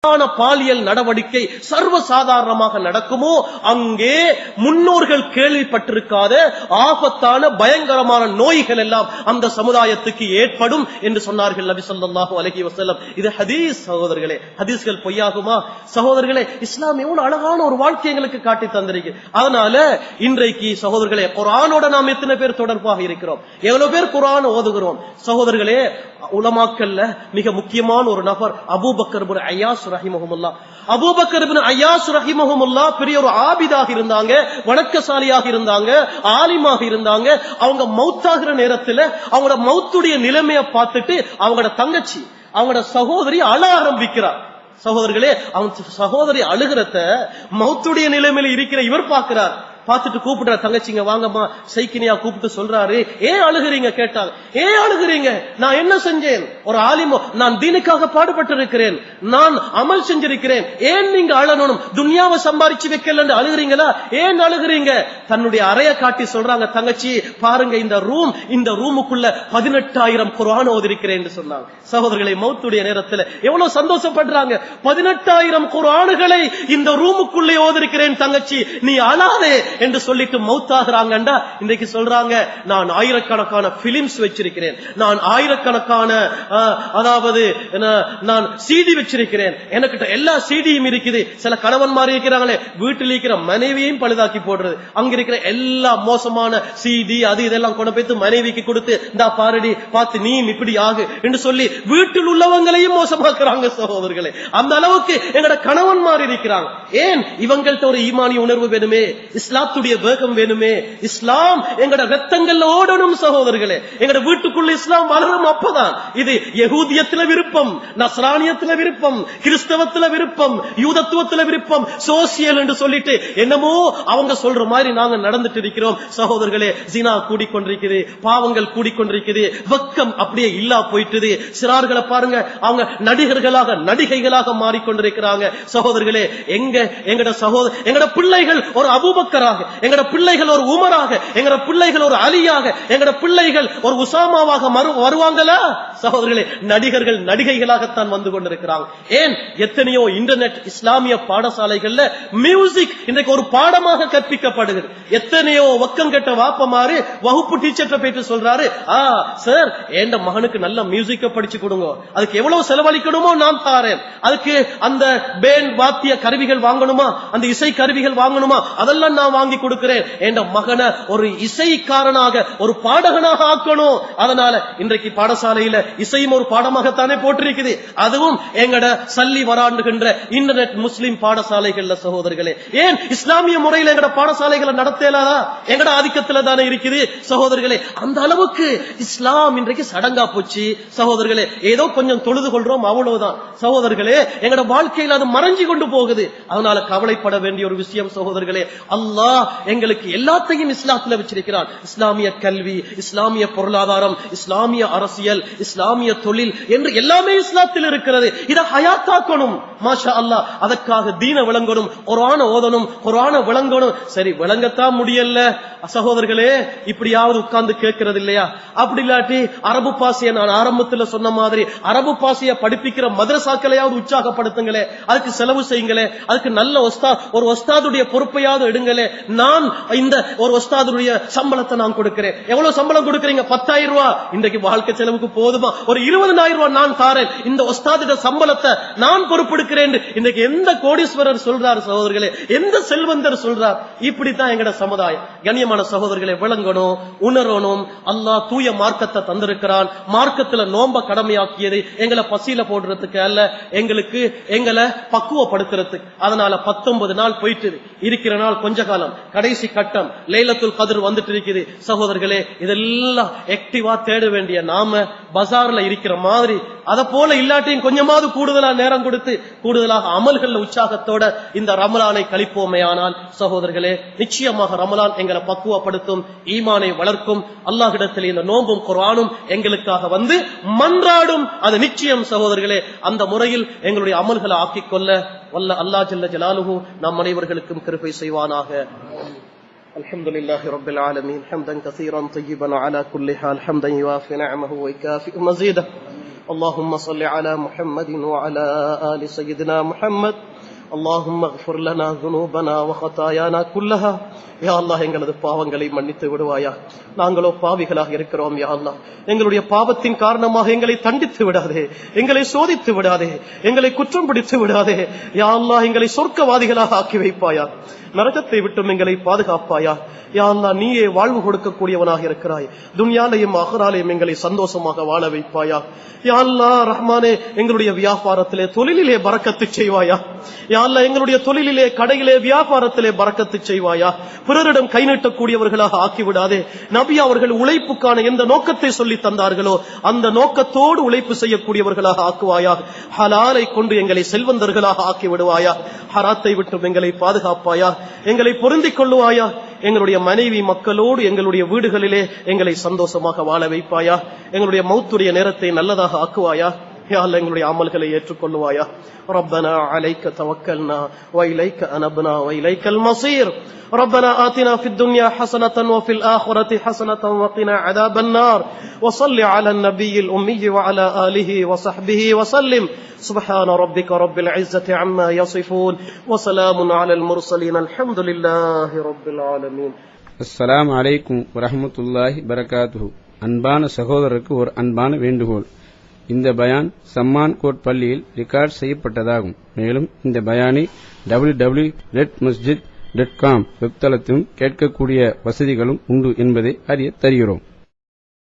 பாலியல் நடவடிக்கை சர்வசாதாரணமாக நடக்குமோ அங்கே முன்னோர்கள் கேள்விப்பட்டிருக்காத ஆபத்தான பயங்கரமான நோய்கள் எல்லாம் அந்த சமுதாயத்துக்கு ஏற்படும் என்று சொன்னார்கள் நபி ஸல்லல்லாஹு அலைஹி வஸல்லம். இது ஹதீஸ் சகோதரர்களே. ஹதீஸ்கள் பொய்யாகுமா சகோதரர்களே? இஸ்லாம் எவ்வளவு அழகான ஒரு வாழ்க்கை எங்களுக்கு காட்டி தந்திருக்கு. அதனால இன்றைக்கு சகோதரர்களே குர்ஆனோட நாம் எத்தனை பேர் தொடர்பாக இருக்கிறோம்? எவ்வளவு பேர் குர்ஆன் ஓதுகிறோம்? சகோதரர்களே, உலமாக்கல்ல மிக முக்கியமான ஒரு நபர் அபூபக்கர் இப்னு அய்யாஸ் ரஹிமஹுல்லாஹ். அபூபக்கர் இப்னு அய்யாஸ் ரஹிமஹுல்லாஹ் பெரிய ஒரு ஆபிதாக இருந்தாங்க, வணக்கசாலியாக இருந்தாங்க, ஆலிமாக இருந்தாங்க. அவங்க மௌத்தாகிற நேரத்துல அவங்களோட மௌத்துடைய நிலைமையை பார்த்துட்டு அவங்களோட தங்கச்சி, அவங்களோட சகோதரி அழ ஆரம்பிக்கிறார். சகோதரர்களே, அவங்க சகோதரி அழுகிறத மௌத்துடைய நிலைமையில இருக்கிற இவர் பார்க்கிறார். பார்த்துட்டு கூப்பிடுற தங்கச்சிங்க வாங்கம்மா சைக்கினியா கூப்பிட்டு சொல்றாரு, ஏன் அழுகிறீங்க கேட்டாங்க. ஏன் அழுகிறீங்க? நான் என்ன செஞ்சேன்? ஒரு ஆலிமோ, நான் தீனுக்காக பாடுபட்டு இருக்கிறேன், நான் அமல் செஞ்சிருக்கிறேன், ஏன் நீங்க அழணும்? துன்யாவை சம்பாரிச்சு வைக்கல அழுகிறீங்களா? ஏன் அழுகிறீங்க? தன்னுடைய அறைய காட்டி சொல்றாங்க, தங்கச்சி பாருங்க இந்த ரூமுக்குள்ள 18,000 குர்ஆன் ஓதிருக்கிறேன் என்று சொன்னாங்க. சகோதரர்களை, மௌத்துடைய நேரத்தில் எவ்வளவு சந்தோஷப்படுறாங்க. 18,000 குர்ஆன்களை இந்த ரூமுக்குள்ளே ஓதிருக்கிறேன் தங்கச்சி, நீ அழாதே என்று சொல்லிட்டு மௌத்தாகிறாங்கண்டா. இன்றைக்கு சொல்றாங்க, நான் ஆயிரக்கணக்கான பிலிம்ஸ் வச்சிருக்கிறேன், நான் ஆயிரக்கணக்கான அதாவது நான் சிடி வச்சிருக்கிறேன், எனக்கு எல்லா சிடியும் இருக்குது. சில கணவன்மார் இருக்கிறாங்களே, வீட்டில் இருக்கிற மனைவியையும் பழுதாக்கி போடுறது, அங்க இருக்கிற எல்லா மோசமான சிடி அது இதெல்லாம் கொண்டு போய் மனைவிக்கு கொடுத்து, இந்த பாரடி பார்த்து நீ இப்படி ஆகு என்று சொல்லி வீட்டில் உள்ளவங்களையும் மோசமாக்குறாங்க. சகோதரர்களே, அந்த அளவுக்கு எங்கட கணவன்மார் இருக்கிறாங்க. ஏன்? இவங்கள்ட்ட ஒரு ஈமானிய உணர்வு வேணுமே, இஸ்லாத்துடைய வேகம் வேணுமே. இஸ்லாம் எங்கட ரத்தங்கள்ல ஓடணும் சகோதரர்களே. எங்கட வீட்டுக்குள்ள இஸ்லாம் வளரும். அப்பதான் இது யகூதியத்துல விருப்பம், நஸ்ரானியத்துல விருப்பம், கிறிஸ்தவத்துல விருப்பம், யூதத்துவத்துல விருப்பம், சோசியல் என்று சொல்லிட்டு என்னமோ அவங்க சொல்ற மாதிரி நாங்க நடந்துட்டு இருக்கிறோம். சகோதரர்களே, ஜினா கூடிக்கொண்டிருக்குது, பாவங்கள் கூடிக்கொண்டிருக்குது, வெக்கம் அப்படியே இல்லா போயிட்டு. சிறார்களை பாருங்க, அவங்க நடிகர்களாக நடிகைகளாக மாறிக்கொண்டிருக்கிறாங்க. சகோதரர்களே, எங்கட பிள்ளைகள் ஒரு அபூபக்கராக, எங்கட பிள்ளைகள் ஒரு உமராக, எங்கட பிள்ளைகள் ஒரு அலியாக, எங்கட பிள்ளைகள் ஒரு உசாமாவாக வருவாங்களா? சகோதரர்களே, நடிகர்கள் நடிகைகளாகத்தான் வந்து கொண்டிருக்கிறாங்க. ஏன்? எத்தனையோ இன்டர்நெட் இஸ்லாமிய பாடசாலைகள்ல மியூசிக் இன்றைக்கு ஒரு பாடமாக கற்பிக்கப்படுகிறது. எத்தனையோ வக்கம் கெட்ட வாப்பமாறு வகுப்பு டீச்சர்ட்ட போயிட்டு சொல்றாரு, சார் என் மகனுக்கு நல்ல மியூசிக்க படிச்சு கொடுங்க, அதுக்கு எவ்வளவு செலவழிக்கணுமோ நான் தாரேன், அதுக்கு அந்த பேண்ட் வாத்திய கருவிகள் வாங்கணுமா, அந்த இசை கருவிகள் வாங்கணுமா, அதெல்லாம் நான் வாங்கி கொடுக்கிறேன். என் மகனை ஒரு இசைக்காரனாக ஒரு பாடகனாக ஆக்கணும். அதனால இன்றைக்கு பாடசாலையில இசையும் ஒரு பாடமாகத்தானே போட்டிருக்குது. அதுவும் எங்கட சல்லி வராண்டுகின்ற இன்டர்நெட் முஸ்லிம் பாடசாலைகள்ல. சகோதரர்களே, ஏன் இஸ்லாமிய முறையில் எங்கட பாடசாலைகளை நடத்தலாதா? எங்கட ஆதிக்கத்துல தானே இருக்குது. சகோதரர்களே, அந்த அளவுக்கு இஸ்லாம் இன்றைக்கு சடங்கா போச்சு. சகோதரர்களே, ஏதோ கொஞ்சம் தொழுது கொள்றோம் அவ்வளவுதான். சகோதரர்களே, எங்கட வாழ்க்கையில் அது மறைஞ்சு கொண்டு போகுது. அதனால கவலைப்பட வேண்டிய ஒரு விஷயம் சகோதரர்களே, அல்லாஹ் எங்களுக்கு எல்லாத்தையும் இஸ்லாத்துல வச்சிருக்கிறான். இஸ்லாமிய கல்வி, இஸ்லாமிய பொருளாதாரம், இஸ்லாமிய அரசியல், இஸ்லாமிய தொழில் என்று எல்லாமே இஸ்லாத்தில் இருக்கிறது. இதை ஹயாத்தாக்கணும். மாஷா அல்லாஹ், அதற்காக தீன விளங்கணும், குர்ஆன ஓதணும், குர்ஆன விளங்கணும். சரி, விளங்கத்தான் முடியல சகோதரர்களே, இப்படியாவது உட்கார்ந்து கேட்கிறது இல்லையா? அப்படி இல்லாட்டி அரபு பாசிய, நான் ஆரம்பத்தில் சொன்ன மாதிரி அரபு பாசிய படிப்பிக்கிற மதரசாக்களையாவது உற்சாகப்படுத்துங்களே, அதுக்கு செலவு செய்யுங்களே, அதுக்கு நல்ல ஒரு ஒஸ்தாதுடைய பொறுப்பையாவது எடுங்களே. நான் இந்த ஒரு ஒஸ்தாதுடைய சம்பளத்தை நான் கொடுக்கிறேன். எவ்வளவு சம்பளம் கொடுக்கிறீங்க? 10,000 ரூபாய். இன்றைக்கு வாழ்க்கை செலவுக்கு போதுமா? ஒரு 20,000 ரூபாய் நான் தாரேன், இந்த ஒஸ்தாதுடைய சம்பளத்தை நான் பொறுப்பெடுக்கிறேன். இன்றைக்கு எந்த கோடீஸ்வரர் சொல்றார் சகோதரர்களே? எந்த செல்வந்தர் சொல்றார்? இப்படித்தான் எங்கட சமுதாயம். கண்ணியமான சகோதரர்களை விளங்கணும், உணரணும். அல்லாஹ் தூய மார்க்கத்தை தந்திருக்கிறான். மார்க்கத்துல நோம்ப கடமையாக்கியது எங்களை பசியில போடுறதுக்கு அல்ல, எங்களை பக்குவப்படுத்துறதுக்கு. அதனால 19 நாள் போயிட்டு இருக்கிற நாள் கொஞ்ச காலம், கடைசி கட்டம் லைலத்துல் கத்ர் வந்துட்டு இருக்குது. சகோதரர்களே, இதெல்லாம் ஆக்டிவா தேட வேண்டிய நாம பஜார்ல இருக்கிற மாதிரி அதை போல இல்லாட்டியும் கொஞ்சமாவது கூடுதலா நேரம் கொடுத்து கூடுதலாக அமல்கள் உற்சாகத்தோட இந்த ரமலானை கழிப்போமையானால் சகோதரர்களே, நிச்சயமாக ரமலான் எங்களை பக்குவப்படுத்தும், ஈமானை வளர்க்கும். அல்லாஹ்விடத்தில் இந்த நோம்பும் குர்ஆனும் எங்களுக்காக வந்து மன்றாடும். அது நிச்சயம் சகோதரர்களே. அந்த முறையில் எங்களுடைய அமல்களை ஆக்கிக் கொள்ள வல்ல அல்லாஹ் ஜல்ல ஜலாலுஹு நம் அனைவர்களுக்கும் கிருபை செய்வானாக. அல்ஹம்துலில்லாஹி ரப்பில் ஆலமீன் ஹம்தன் கஸீரன் தய்யிபன் அலா குல்லி ஹால் ஹம்தன் யுவாஃபி நிஅமஹு வ யுகாஃபி மஸீதஹு اللهم صل على محمد وعلى آل سيدنا محمد اللهم اغفر لنا ذنوبنا وخطايانا كلها. யா அல்லாஹ், எங்களது பாவங்களை மன்னித்து விடுவாயா. நாங்களோ பாவிகளாக இருக்கிறோம். யா அல்லாஹ், எங்களுடைய பாவத்தின் காரணமாக எங்களை தண்டித்து விடாதே, எங்களை சோதித்து விடாதே, எங்களை குற்றம் பிடித்து விடாதே. யா அல்லாஹ், எங்களை சொர்க்கவாதிகளாக ஆக்கி வைப்பாயா. நரகத்தை விட்டும் எங்களை பாதுகாப்பாயா. யா அல்லாஹ், நீயே வாழ்வு கொடுக்கக்கூடியவனாக இருக்கிறாய். துன்யாலையும் ஆகிராலையும் எங்களை சந்தோஷமாக வாழ வைப்பாயா. யா அல்லாஹ் ரஹ்மானே, எங்களுடைய வியாபாரத்திலே தொழிலிலே பரக்கத்து செய்வாயா. யா அல்லாஹ், எங்களுடைய தொழிலிலே கடையிலே வியாபாரத்திலே பரக்கத்து செய்வாயா. பிறரிடம் கை நீட்டக்கூடியவர்களாக ஆக்கிவிடாதே. நபி அவர்கள் உழைப்புக்கான எந்த நோக்கத்தை சொல்லி தந்தார்களோ அந்த நோக்கத்தோடு உழைப்பு செய்யக்கூடியவர்களாக ஆக்குவாயா. ஹலாலை கொண்டு எங்களை செல்வந்தர்களாக ஆக்கி விடுவாயா. ஹராத்தை விட்டும் எங்களை பாதுகாப்பாயா. எங்களை பொருந்திக் கொள்ளுவாயா. எங்களுடைய மனைவி மக்களோடு எங்களுடைய வீடுகளிலே எங்களை சந்தோஷமாக வாழ வைப்பாயா. எங்களுடைய மௌத்துடைய நேரத்தை நல்லதாக ஆக்குவாயா. யா அல்லாஹ், எங்களுடைய அமல்களை ஏற்றுக்கொள்ளுவாயா. ربنا عليك توكلنا وإليك أنبنا وإليك المصير. ربنا آتنا في الدنيا حسنة وفي الآخرة حسنة وقنا عذاب النار. وصل على النبي الأمي وعلى آله وصحبه وسلم. سبحان ربك رب العزة عما يصفون وسلام على المرسلين الحمد لله رب العالمين. السلام عليكم ورحمة الله وبركاته. அன்பான சகோதரருக்கு ஒரு அன்பான வேண்டுகோள். இந்த பயான் சம்மான் கோட் பள்ளியில் ரெக்கார்ட் செய்யப்பட்டதாகும். மேலும் இந்த பயானை www.redmasjid.com வெப்தளத்திலும் கேட்கக்கூடிய வசதிகளும் உண்டு என்பதை அறிய தருகிறோம்.